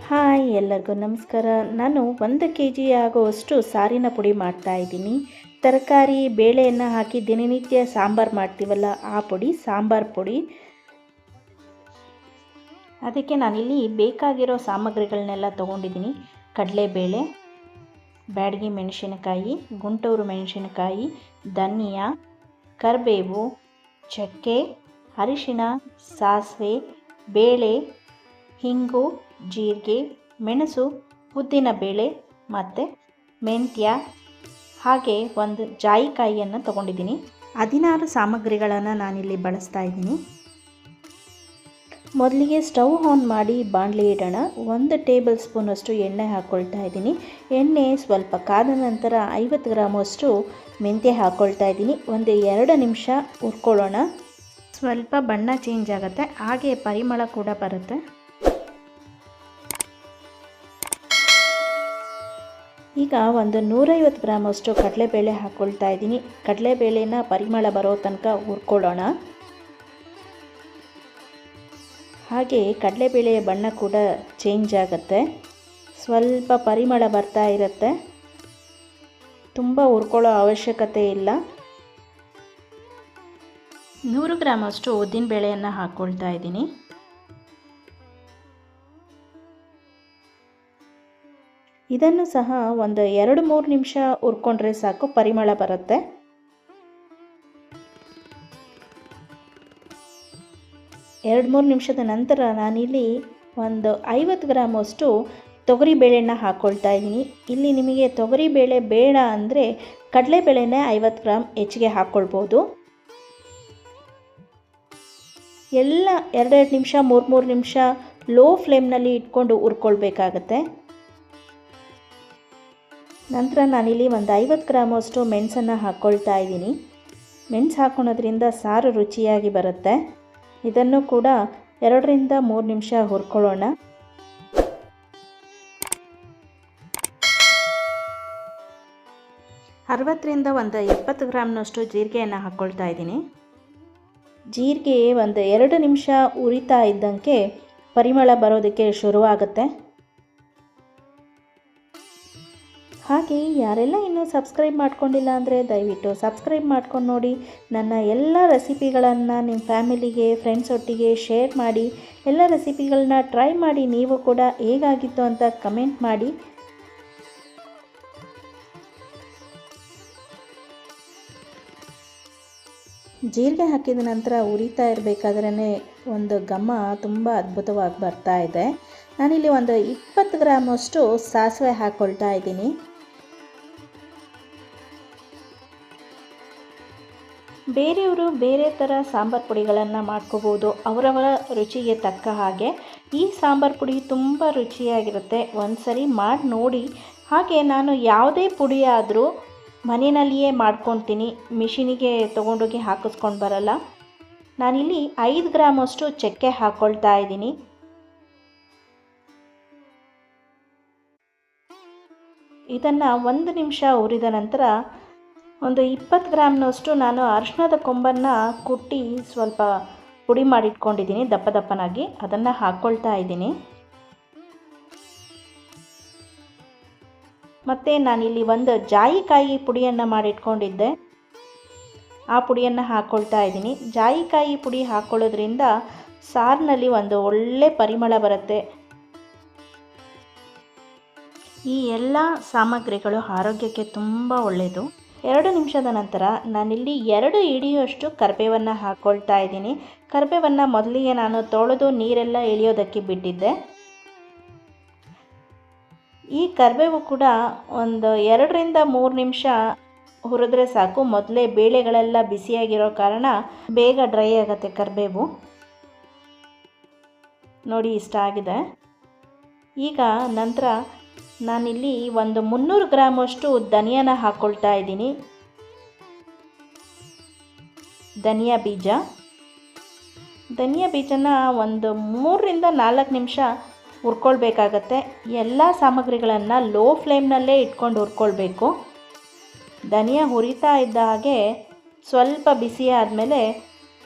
Hi ಎಲ್ಲರಿಗೂ ನಮಸ್ಕಾರ. ನಾನು 1 kg ಆಗುವಷ್ಟು ಸಾರಿನ ಪುಡಿ ಮಾಡ್ತಾಯಿದ್ದೀನಿ. ತರಕಾರಿ ಬೇಳೆಯನ್ನು ಹಾಕಿ ದಿನನಿತ್ಯ ಸಾಂಬಾರು ಮಾಡ್ತೀವಲ್ಲ, ಆ ಪುಡಿ ಸಾಂಬಾರು ಪುಡಿ. ಅದಕ್ಕೆ ನಾನಿಲ್ಲಿ ಬೇಕಾಗಿರೋ ಸಾಮಗ್ರಿಗಳನ್ನೆಲ್ಲ ತೊಗೊಂಡಿದ್ದೀನಿ. ಕಡಲೆಬೇಳೆ, ಬ್ಯಾಡಗಿ ಮೆಣಸಿನಕಾಯಿ, ಗುಂಟೂರು ಮೆಣಸಿನಕಾಯಿ, ಧನಿಯಾ, ಕರಿಬೇವು, ಚಕ್ಕೆ, ಅರಿಶಿಣ, ಸಾಸಿವೆ, ಬೇಳೆ, ಹಿಂಗು, ಜೀರಿಗೆ, ಮೆಣಸು, ಉದ್ದಿನಬೇಳೆ ಮತ್ತು ಮೆಂತ್ಯ, ಹಾಗೆ ಒಂದು ಜಾಯಿಕಾಯಿಯನ್ನು ತೊಗೊಂಡಿದ್ದೀನಿ. 16 ಸಾಮಗ್ರಿಗಳನ್ನು ನಾನಿಲ್ಲಿ ಬಳಸ್ತಾ ಇದ್ದೀನಿ. ಮೊದಲಿಗೆ ಸ್ಟವ್ ಆನ್ ಮಾಡಿ ಬಾಣಲಿ ಇಡೋಣ. 1 ಟೇಬಲ್ ಸ್ಪೂನಷ್ಟು ಎಣ್ಣೆ ಹಾಕ್ಕೊಳ್ತಾ ಇದ್ದೀನಿ. ಎಣ್ಣೆ ಸ್ವಲ್ಪ ಕಾದ ನಂತರ 50 ಗ್ರಾಮಷ್ಟು ಮೆಂತ್ಯ ಹಾಕ್ಕೊಳ್ತಾ ಇದ್ದೀನಿ. 2 ನಿಮಿಷ ಹುರ್ಕೊಳ್ಳೋಣ. ಸ್ವಲ್ಪ ಬಣ್ಣ ಚೇಂಜ್ ಆಗುತ್ತೆ, ಹಾಗೆ ಪರಿಮಳ ಕೂಡ ಬರುತ್ತೆ. ಈಗ 150 ಗ್ರಾಮಷ್ಟು ಕಡಲೆಬೇಳೆ ಹಾಕ್ಕೊಳ್ತಾ ಇದ್ದೀನಿ. ಕಡಲೆಬೇಳೆನ ಪರಿಮಳ ಬರೋ ತನಕ ಹುರ್ಕೊಳ್ಳೋಣ. ಹಾಗೆ ಕಡಲೆಬೇಳೆಯ ಬಣ್ಣ ಕೂಡ ಚೇಂಜ್ ಆಗುತ್ತೆ, ಸ್ವಲ್ಪ ಪರಿಮಳ ಬರ್ತಾ ಇರುತ್ತೆ. ತುಂಬ ಹುರ್ಕೊಳ್ಳೋ ಅವಶ್ಯಕತೆ ಇಲ್ಲ. 100 ಗ್ರಾಮಷ್ಟು ಉದ್ದಿನಬೇಳೆಯನ್ನು ಹಾಕ್ಕೊಳ್ತಾ ಇದ್ದೀನಿ. ಇದನ್ನು ಸಹ 2-3 ನಿಮಿಷ ಹುರ್ಕೊಂಡ್ರೆ ಸಾಕು, ಪರಿಮಳ ಬರುತ್ತೆ. ಎರಡು 3 ನಿಮಿಷದ ನಂತರ ನಾನಿಲ್ಲಿ 50 ಗ್ರಾಮಷ್ಟು ತೊಗರಿಬೇಳೆನ ಹಾಕ್ಕೊಳ್ತಾ ಇದ್ದೀನಿ. ಇಲ್ಲಿ ನಿಮಗೆ ತೊಗರಿಬೇಳೆ ಬೇಡ ಅಂದರೆ ಕಡಲೆಬೇಳೆನೇ 50 ಗ್ರಾಮ್ ಹೆಚ್ಚಿಗೆ ಹಾಕ್ಕೊಳ್ಬೋದು. ಎಲ್ಲ 2-2 ನಿಮಿಷ 3-3 ನಿಮಿಷ ಲೋ ಫ್ಲೇಮ್ನಲ್ಲಿ ಇಟ್ಕೊಂಡು ಹುರ್ಕೊಳ್ಬೇಕಾಗತ್ತೆ. ನಂತರ ನಾನಿಲ್ಲಿ 50 ಗ್ರಾಮಷ್ಟು ಮೆಣಸನ್ನು ಹಾಕ್ಕೊಳ್ತಾ ಇದ್ದೀನಿ. ಮೆಣಸು ಹಾಕ್ಕೊಳೋದ್ರಿಂದ ಸಾರು ರುಚಿಯಾಗಿ ಬರುತ್ತೆ. ಇದನ್ನು ಕೂಡ 2-3 ನಿಮಿಷ ಹುರ್ಕೊಳ್ಳೋಣ. ಅರವತ್ತರಿಂದ 70 ಗ್ರಾಮ್ನಷ್ಟು ಜೀರಿಗೆಯನ್ನು ಹಾಕ್ಕೊಳ್ತಾ ಇದ್ದೀನಿ. ಜೀರಿಗೆ 2 ನಿಮಿಷ ಉರಿತಾ ಇದ್ದಂಗೆ ಪರಿಮಳ ಬರೋದಕ್ಕೆ ಶುರುವಾಗುತ್ತೆ. ಹಾಗೆ ಯಾರೆಲ್ಲ ಇನ್ನೂ ಸಬ್ಸ್ಕ್ರೈಬ್ ಮಾಡ್ಕೊಂಡಿಲ್ಲ ಅಂದರೆ ದಯವಿಟ್ಟು ಸಬ್ಸ್ಕ್ರೈಬ್ ಮಾಡ್ಕೊಂಡು ನೋಡಿ. ನನ್ನ ಎಲ್ಲ ರೆಸಿಪಿಗಳನ್ನು ನಿಮ್ಮ ಫ್ಯಾಮಿಲಿಗೆ, ಫ್ರೆಂಡ್ಸ್ ಒಟ್ಟಿಗೆ ಶೇರ್ ಮಾಡಿ. ಎಲ್ಲ ರೆಸಿಪಿಗಳನ್ನ ಟ್ರೈ ಮಾಡಿ ನೀವು ಕೂಡ ಹೇಗಾಗಿತ್ತು ಅಂತ ಕಮೆಂಟ್ ಮಾಡಿ. ಜೀರಿಗೆ ಹಾಕಿದ ನಂತರ ಉರಿತಾ ಇರಬೇಕಾದ್ರೇ ಒಂದು ಘಮ ತುಂಬ ಅದ್ಭುತವಾಗಿ ಬರ್ತಾ ಇದೆ. ನಾನಿಲ್ಲಿ 20 ಗ್ರಾಮಷ್ಟು ಸಾಸಿವೆ ಹಾಕ್ಕೊಳ್ತಾ ಇದ್ದೀನಿ. ಬೇರೆಯವರು ಬೇರೆ ಥರ ಸಾಂಬಾರು ಪುಡಿಗಳನ್ನು ಮಾಡ್ಕೋಬೋದು, ಅವರವರ ರುಚಿಗೆ ತಕ್ಕ ಹಾಗೆ. ಈ ಸಾಂಬಾರು ಪುಡಿ ತುಂಬ ರುಚಿಯಾಗಿರುತ್ತೆ, ಒಂದು ಸರಿ ಮಾಡಿ ನೋಡಿ. ಹಾಗೆ ನಾನು ಯಾವುದೇ ಪುಡಿ ಆದರೂ ಮನೆಯಲ್ಲಿಯೇ ಮಾಡ್ಕೊತೀನಿ, ಮಿಷಿನಿಗೆ ತೊಗೊಂಡೋಗಿ ಹಾಕಿಸ್ಕೊಂಡು ಬರಲ್ಲ. ನಾನಿಲ್ಲಿ 5 ಗ್ರಾಮಷ್ಟು ಚಕ್ಕೆ ಹಾಕ್ಕೊಳ್ತಾ ಇದ್ದೀನಿ. ಇದನ್ನು 1 ನಿಮಿಷ ಹುರಿದ ನಂತರ 20 ಗ್ರಾಮ್ನಷ್ಟು ನಾನು ಅರಿಶಿಣದ ಕೊಂಬನ್ನು ಕುಟ್ಟಿ ಸ್ವಲ್ಪ ಪುಡಿ ಮಾಡಿಟ್ಕೊಂಡಿದ್ದೀನಿ ದಪ್ಪ ದಪ್ಪನಾಗಿ, ಅದನ್ನು ಹಾಕ್ಕೊಳ್ತಾ ಇದ್ದೀನಿ. ಮತ್ತು ನಾನಿಲ್ಲಿ 1 ಜಾಯಿಕಾಯಿ ಪುಡಿಯನ್ನು ಮಾಡಿಟ್ಕೊಂಡಿದ್ದೆ, ಆ ಪುಡಿಯನ್ನು ಹಾಕ್ಕೊಳ್ತಾ ಇದ್ದೀನಿ. ಜಾಯಿಕಾಯಿ ಪುಡಿ ಹಾಕ್ಕೊಳ್ಳೋದ್ರಿಂದ ಸಾರಿನಲ್ಲಿ ಒಂದು ಒಳ್ಳೆ ಪರಿಮಳ ಬರುತ್ತೆ. ಈ ಎಲ್ಲ ಸಾಮಗ್ರಿಗಳು ಆರೋಗ್ಯಕ್ಕೆ ತುಂಬ ಒಳ್ಳೆಯದು. 2 ನಿಮಿಷದ ನಂತರ ನಾನಿಲ್ಲಿ 2 ಹಿಡಿಯುವಷ್ಟು ಕರಿಬೇವನ್ನು ಹಾಕ್ಕೊಳ್ತಾ ಇದ್ದೀನಿ. ಕರಿಬೇವನ್ನು ಮೊದಲಿಗೆ ನಾನು ತೊಳೆದು ನೀರೆಲ್ಲ ಇಳಿಯೋದಕ್ಕೆ ಬಿಟ್ಟಿದ್ದೆ. ಈ ಕರಿಬೇವು ಕೂಡ 2-3 ನಿಮಿಷ ಹುರಿದ್ರೆ ಸಾಕು. ಮೊದಲೇ ಬೇಳೆಗಳೆಲ್ಲ ಬಿಸಿಯಾಗಿರೋ ಕಾರಣ ಬೇಗ ಡ್ರೈ ಆಗುತ್ತೆ ಕರಿಬೇವು. ನೋಡಿ, ಇಷ್ಟ ಆಗಿದೆ. ಈಗ ನಂತರ ನಾನಿಲ್ಲಿ 300 ಗ್ರಾಮಷ್ಟು ಧನಿಯಾನ ಹಾಕ್ಕೊಳ್ತಾ ಇದ್ದೀನಿ. ಧನಿಯಾ ಬೀಜನ 3-4 ನಿಮಿಷ ಹುರ್ಕೊಳ್ಬೇಕಾಗತ್ತೆ. ಎಲ್ಲ ಸಾಮಗ್ರಿಗಳನ್ನು ಲೋ ಫ್ಲೇಮ್ನಲ್ಲೇ ಇಟ್ಕೊಂಡು ಹುರ್ಕೊಳ್ಬೇಕು. ಧನಿಯಾ ಹುರಿತಾ ಇದ್ದ ಹಾಗೆ ಸ್ವಲ್ಪ ಬಿಸಿ ಆದಮೇಲೆ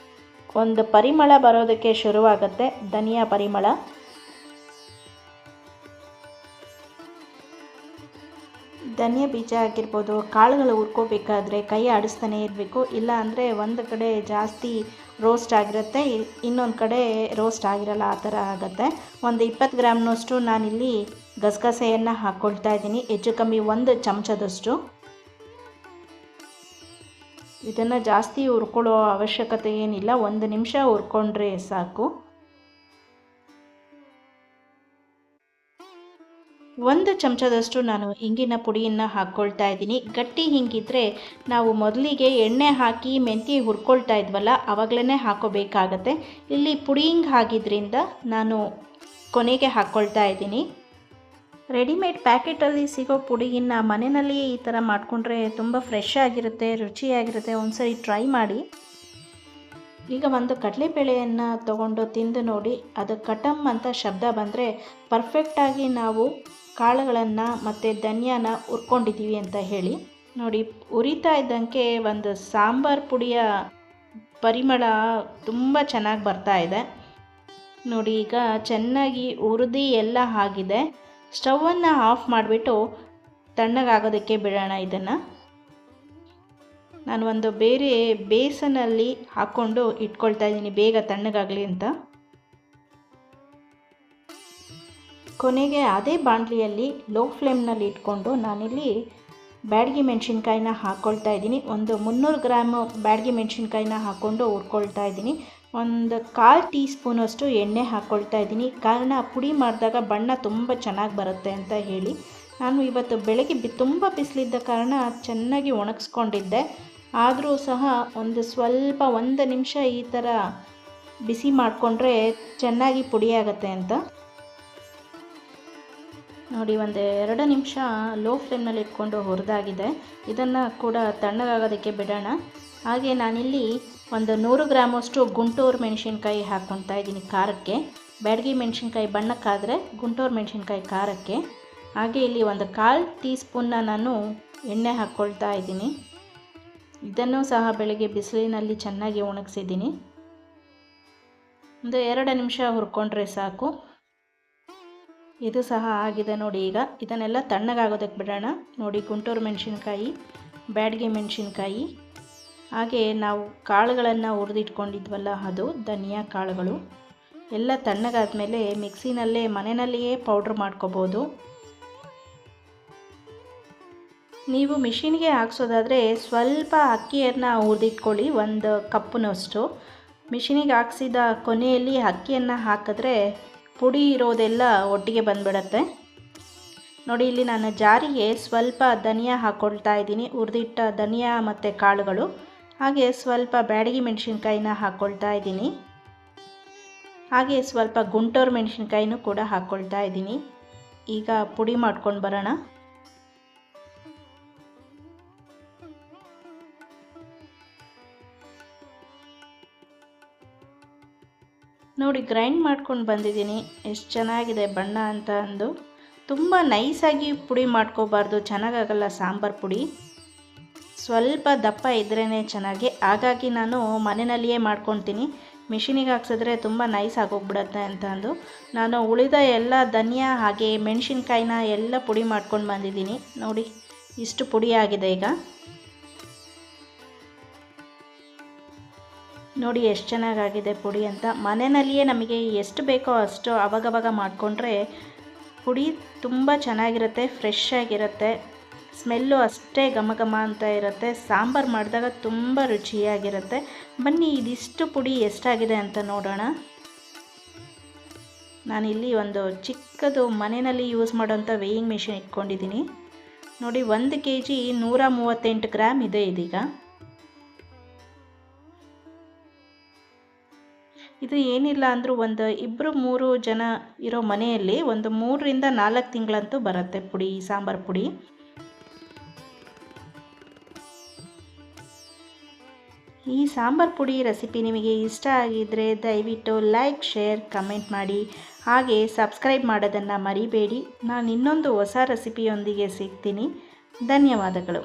ಒಂದು ಪರಿಮಳ ಬರೋದಕ್ಕೆ ಶುರುವಾಗುತ್ತೆ, ಧನಿಯಾ ಪರಿಮಳ. ಧನಿಯಾ ಬೀಜ ಆಗಿರ್ಬೋದು, ಕಾಳುಗಳು ಹುರ್ಕೋಬೇಕಾದ್ರೆ ಕೈ ಆಡಿಸ್ತಾನೆ ಇರಬೇಕು. ಇಲ್ಲ ಅಂದರೆ ಒಂದು ಕಡೆ ಜಾಸ್ತಿ ರೋಸ್ಟ್ ಆಗಿರುತ್ತೆ, ಇನ್ನೊಂದು ಕಡೆ ರೋಸ್ಟ್ ಆಗಿರಲ್ಲ, ಆ ಥರ ಆಗುತ್ತೆ. ಒಂದು 20 ಗ್ರಾಮ್ನಷ್ಟು ನಾನಿಲ್ಲಿ ಗಸಗಸೆಯನ್ನು ಹಾಕ್ಕೊಳ್ತಾ ಇದ್ದೀನಿ, ಹೆಚ್ಚು ಕಮ್ಮಿ 1 ಚಮಚದಷ್ಟು. ಇದನ್ನು ಜಾಸ್ತಿ ಹುರ್ಕೊಳ್ಳೋ ಅವಶ್ಯಕತೆ ಏನಿಲ್ಲ, 1 ನಿಮಿಷ ಹುರ್ಕೊಂಡ್ರೆ ಸಾಕು. 1 ಚಮಚದಷ್ಟು ನಾನು ಹಿಂಗಿನ ಪುಡಿಯನ್ನು ಹಾಕ್ಕೊಳ್ತಾ ಇದ್ದೀನಿ. ಗಟ್ಟಿ ಹಿಂಗಿದ್ರೆ ನಾವು ಮೊದಲಿಗೆ ಎಣ್ಣೆ ಹಾಕಿ ಮೆಂತ್ಯ ಹುರ್ಕೊಳ್ತಾ ಇದ್ವಲ್ಲ, ಆವಾಗಲೇ ಹಾಕೋಬೇಕಾಗತ್ತೆ. ಇಲ್ಲಿ ಪುಡಿ ಹಿಂಗೆ ಹಾಕಿದ್ರಿಂದ ನಾನು ಕೊನೆಗೆ ಹಾಕ್ಕೊಳ್ತಾ ಇದ್ದೀನಿ. ರೆಡಿಮೇಡ್ ಪ್ಯಾಕೆಟಲ್ಲಿ ಸಿಗೋ ಪುಡಿಯನ್ನು ಮನೆಯಲ್ಲಿಯೇ ಈ ಥರ ಮಾಡಿಕೊಂಡ್ರೆ ತುಂಬ ಫ್ರೆಶ್ ಆಗಿರುತ್ತೆ, ರುಚಿಯಾಗಿರುತ್ತೆ. ಒಂದ್ಸರಿ ಟ್ರೈ ಮಾಡಿ. ಈಗ ಒಂದು ಕಡಲೆಬೇಳೆಯನ್ನು ತೊಗೊಂಡು ತಿಂದು ನೋಡಿ, ಅದು ಕಟಮ್ ಅಂತ ಶಬ್ದ ಬಂದರೆ ಪರ್ಫೆಕ್ಟಾಗಿ ನಾವು ಕಾಳುಗಳನ್ನು ಮತ್ತು ಧನಿಯಾನ ಹುರ್ಕೊಂಡಿದ್ದೀವಿ ಅಂತ ಹೇಳಿ. ನೋಡಿ, ಉರಿತಾ ಇದ್ದಂಗೆ ಒಂದು ಸಾಂಬಾರು ಪುಡಿಯ ಪರಿಮಳ ತುಂಬ ಚೆನ್ನಾಗಿ ಬರ್ತಾ ಇದೆ. ನೋಡಿ, ಈಗ ಚೆನ್ನಾಗಿ ಹುರಿದು ಎಲ್ಲ ಆಗಿದೆ. ಸ್ಟವನ್ನು ಆಫ್ ಮಾಡಿಬಿಟ್ಟು ತಣ್ಣಗಾಗೋದಕ್ಕೆ ಬಿಡೋಣ. ಇದನ್ನು ನಾನು ಒಂದು ಬೇರೆ ಬೇಸನಲ್ಲಿ ಹಾಕ್ಕೊಂಡು ಇಟ್ಕೊಳ್ತಾ ಇದ್ದೀನಿ, ಬೇಗ ತಣ್ಣಗಾಗಲಿ ಅಂತ. ಕೊನೆಗೆ ಅದೇ ಬಾಣಲಿಯಲ್ಲಿ ಲೋ ಫ್ಲೇಮ್ನಲ್ಲಿ ಇಟ್ಕೊಂಡು ನಾನಿಲ್ಲಿ ಬ್ಯಾಡಗಿ ಮೆಣಸಿನ್ಕಾಯಿನ ಹಾಕ್ಕೊಳ್ತಾ ಇದ್ದೀನಿ. ಒಂದು 300 ಗ್ರಾಮ್ ಬ್ಯಾಡಗಿ ಮೆಣಸಿನ್ಕಾಯಿನ ಹಾಕ್ಕೊಂಡು ಹುರ್ಕೊಳ್ತಾ ಇದ್ದೀನಿ. ಒಂದು 1/4 ಟೀ ಸ್ಪೂನಷ್ಟು ಎಣ್ಣೆ ಹಾಕ್ಕೊಳ್ತಾ ಇದ್ದೀನಿ, ಕಾರಣ ಪುಡಿ ಮಾಡಿದಾಗ ಬಣ್ಣ ತುಂಬ ಚೆನ್ನಾಗಿ ಬರುತ್ತೆ ಅಂತ ಹೇಳಿ. ನಾನು ಇವತ್ತು ಬೆಳಗ್ಗೆ ತುಂಬ ಬಿಸಿಲಿದ್ದ ಕಾರಣ ಚೆನ್ನಾಗಿ ಒಣಗಿಸ್ಕೊಂಡಿದ್ದೆ. ಆದರೂ ಸಹ ಸ್ವಲ್ಪ 1 ನಿಮಿಷ ಈ ಥರ ಬಿಸಿ ಮಾಡಿಕೊಂಡ್ರೆ ಚೆನ್ನಾಗಿ ಪುಡಿ ಆಗುತ್ತೆ ಅಂತ. ನೋಡಿ, 1-2 ನಿಮಿಷ ಲೋ ಫ್ಲೇಮ್ನಲ್ಲಿ ಇಟ್ಕೊಂಡು ಹುರಿದಾಗಿದೆ. ಇದನ್ನು ಕೂಡ ತಣ್ಣಗಾಗೋದಕ್ಕೆ ಬಿಡೋಣ. ಹಾಗೆ ನಾನಿಲ್ಲಿ ಒಂದು 100 ಗ್ರಾಮಷ್ಟು ಗುಂಟೂರು ಮೆಣಸಿನ್ಕಾಯಿ ಹಾಕ್ಕೊಳ್ತಾ ಇದ್ದೀನಿ ಖಾರಕ್ಕೆ. ಬ್ಯಾಡಗಿ ಮೆಣಸಿನ್ಕಾಯಿ ಬಣ್ಣಕ್ಕಾದರೆ ಗುಂಟೂರು ಮೆಣಸಿನ್ಕಾಯಿ ಖಾರಕ್ಕೆ. ಹಾಗೆ ಇಲ್ಲಿ ಒಂದು 1/4 ಟೀ ಸ್ಪೂನ್ನ ನಾನು ಎಣ್ಣೆ ಹಾಕ್ಕೊಳ್ತಾ ಇದ್ದೀನಿ. ಇದನ್ನು ಸಹ ಬೆಳಗ್ಗೆ ಬಿಸಿಲಿನಲ್ಲಿ ಚೆನ್ನಾಗಿ ಒಣಗಿಸಿದ್ದೀನಿ. ಒಂದು 2 ನಿಮಿಷ ಹುರ್ಕೊಂಡ್ರೆ ಸಾಕು. ಇದು ಸಹ ಆಗಿದೆ ನೋಡಿ. ಈಗ ಇದನ್ನೆಲ್ಲ ತಣ್ಣಗಾಗೋದಕ್ಕೆ ಬಿಡೋಣ. ನೋಡಿ, ಗುಂಟೂರು ಮೆಣಸಿನ್ಕಾಯಿ, ಬ್ಯಾಡಗಿ ಮೆಣಸಿನ್ಕಾಯಿ, ಹಾಗೆ ನಾವು ಕಾಳುಗಳನ್ನು ಹುರಿದಿಟ್ಕೊಂಡಿದ್ವಲ್ಲ ಅದು ಧನಿಯಾ ಕಾಳುಗಳು ಎಲ್ಲ ತಣ್ಣಗಾದ್ಮೇಲೆ ಮಿಕ್ಸಿನಲ್ಲೇ ಮನೆಯಲ್ಲಿಯೇ ಪೌಡ್ರ್ ಮಾಡ್ಕೋಬೋದು. ನೀವು ಮಿಷಿನ್ಗೆ ಹಾಕ್ಸೋದಾದರೆ ಸ್ವಲ್ಪ ಅಕ್ಕಿಯನ್ನು ಹುರಿದಿಟ್ಕೊಳ್ಳಿ, 1 ಕಪ್ನಷ್ಟು. ಮಿಷಿನಿಗೆ ಹಾಕ್ಸಿದ ಕೊನೆಯಲ್ಲಿ ಅಕ್ಕಿಯನ್ನು ಹಾಕಿದ್ರೆ ಪುಡಿ ಇರೋದೆಲ್ಲ ಒಟ್ಟಿಗೆ ಬಂದುಬಿಡತ್ತೆ. ನೋಡಿ, ಇಲ್ಲಿ ನಾನು ಜಾರಿಗೆ ಸ್ವಲ್ಪ ಧನಿಯಾ ಹಾಕ್ಕೊಳ್ತಾ ಇದ್ದೀನಿ, ಹುರಿದಿಟ್ಟ ಧನಿಯಾ ಮತ್ತು ಕಾಳುಗಳು. ಹಾಗೆ ಸ್ವಲ್ಪ ಬ್ಯಾಡಗಿ ಮೆಣಸಿನ್ಕಾಯಿನ ಹಾಕ್ಕೊಳ್ತಾ ಇದ್ದೀನಿ. ಹಾಗೆ ಸ್ವಲ್ಪ ಗುಂಟೂರು ಮೆಣಸಿನ್ಕಾಯಿನೂ ಕೂಡ ಹಾಕ್ಕೊಳ್ತಾ ಇದ್ದೀನಿ. ಈಗ ಪುಡಿ ಮಾಡ್ಕೊಂಡು ಬರೋಣ. ನೋಡಿ, ಗ್ರೈಂಡ್ ಮಾಡ್ಕೊಂಡು ಬಂದಿದ್ದೀನಿ. ಎಷ್ಟು ಚೆನ್ನಾಗಿದೆ ಬಣ್ಣ ಅಂತ ಅಂದು. ತುಂಬ ನೈಸಾಗಿ ಪುಡಿ ಮಾಡ್ಕೋಬಾರ್ದು, ಚೆನ್ನಾಗಾಗಲ್ಲ ಸಾಂಬಾರು ಪುಡಿ. ಸ್ವಲ್ಪ ದಪ್ಪ ಇದ್ರೇ ಚೆನ್ನಾಗಿ. ಹಾಗಾಗಿ ನಾನು ಮನೆಯಲ್ಲಿಯೇ ಮಾಡ್ಕೊತೀನಿ. ಮಿಷಿನಿಗೆ ಹಾಕ್ಸಿದ್ರೆ ತುಂಬ ನೈಸ್ ಆಗೋಗ್ಬಿಡತ್ತೆ ಅಂತ ಅಂದು ನಾನು ಉಳಿದ ಎಲ್ಲ ಧನಿಯಾ ಹಾಗೆ ಮೆಣಸಿನ್ಕಾಯಿನ ಎಲ್ಲ ಪುಡಿ ಮಾಡ್ಕೊಂಡು ಬಂದಿದ್ದೀನಿ. ನೋಡಿ, ಇಷ್ಟು ಪುಡಿ ಆಗಿದೆ. ಈಗ ನೋಡಿ ಎಷ್ಟು ಚೆನ್ನಾಗಾಗಿದೆ ಪುಡಿ ಅಂತ. ಮನೆಯಲ್ಲಿಯೇ ನಮಗೆ ಎಷ್ಟು ಬೇಕೋ ಅಷ್ಟು ಅವಾಗವಾಗ ಮಾಡಿಕೊಂಡ್ರೆ ಪುಡಿ ತುಂಬ ಚೆನ್ನಾಗಿರುತ್ತೆ, ಫ್ರೆಶ್ ಆಗಿರುತ್ತೆ. ಸ್ಮೆಲ್ಲು ಅಷ್ಟೇ ಘಮ ಘಮ ಅಂತ ಇರುತ್ತೆ. ಸಾಂಬಾರು ಮಾಡಿದಾಗ ತುಂಬ ರುಚಿಯಾಗಿರುತ್ತೆ. ಬನ್ನಿ, ಇದಿಷ್ಟು ಪುಡಿ ಎಷ್ಟಾಗಿದೆ ಅಂತ ನೋಡೋಣ. ನಾನಿಲ್ಲಿ ಒಂದು ಚಿಕ್ಕದು ಮನೆಯಲ್ಲಿ ಯೂಸ್ ಮಾಡೋಂಥ ವೇಯಿಂಗ್ ಮಿಷಿನ್ ಇಟ್ಕೊಂಡಿದ್ದೀನಿ. ನೋಡಿ, 1 kg 138 ಗ್ರಾಮ್ ಇದೆ ಇದೀಗ. ಇದು ಏನಿಲ್ಲ ಅಂದರೂ ಒಂದು 2-3 ಜನ ಇರೋ ಮನೆಯಲ್ಲಿ ಒಂದು 3ರಿಂದ 4 ತಿಂಗಳಂತೂ ಬರುತ್ತೆ ಪುಡಿ, ಸಾಂಬಾರು ಪುಡಿ. ಈ ಸಾಂಬಾರು ಪುಡಿ ರೆಸಿಪಿ ನಿಮಗೆ ಇಷ್ಟ ಆಗಿದ್ದರೆ ದಯವಿಟ್ಟು ಲೈಕ್, ಶೇರ್, ಕಮೆಂಟ್ ಮಾಡಿ. ಹಾಗೆ ಸಬ್ಸ್ಕ್ರೈಬ್ ಮಾಡೋದನ್ನು ಮರಿಬೇಡಿ. ನಾನು ಇನ್ನೊಂದು ಹೊಸ ರೆಸಿಪಿಯೊಂದಿಗೆ ಸಿಗ್ತೀನಿ. ಧನ್ಯವಾದಗಳು.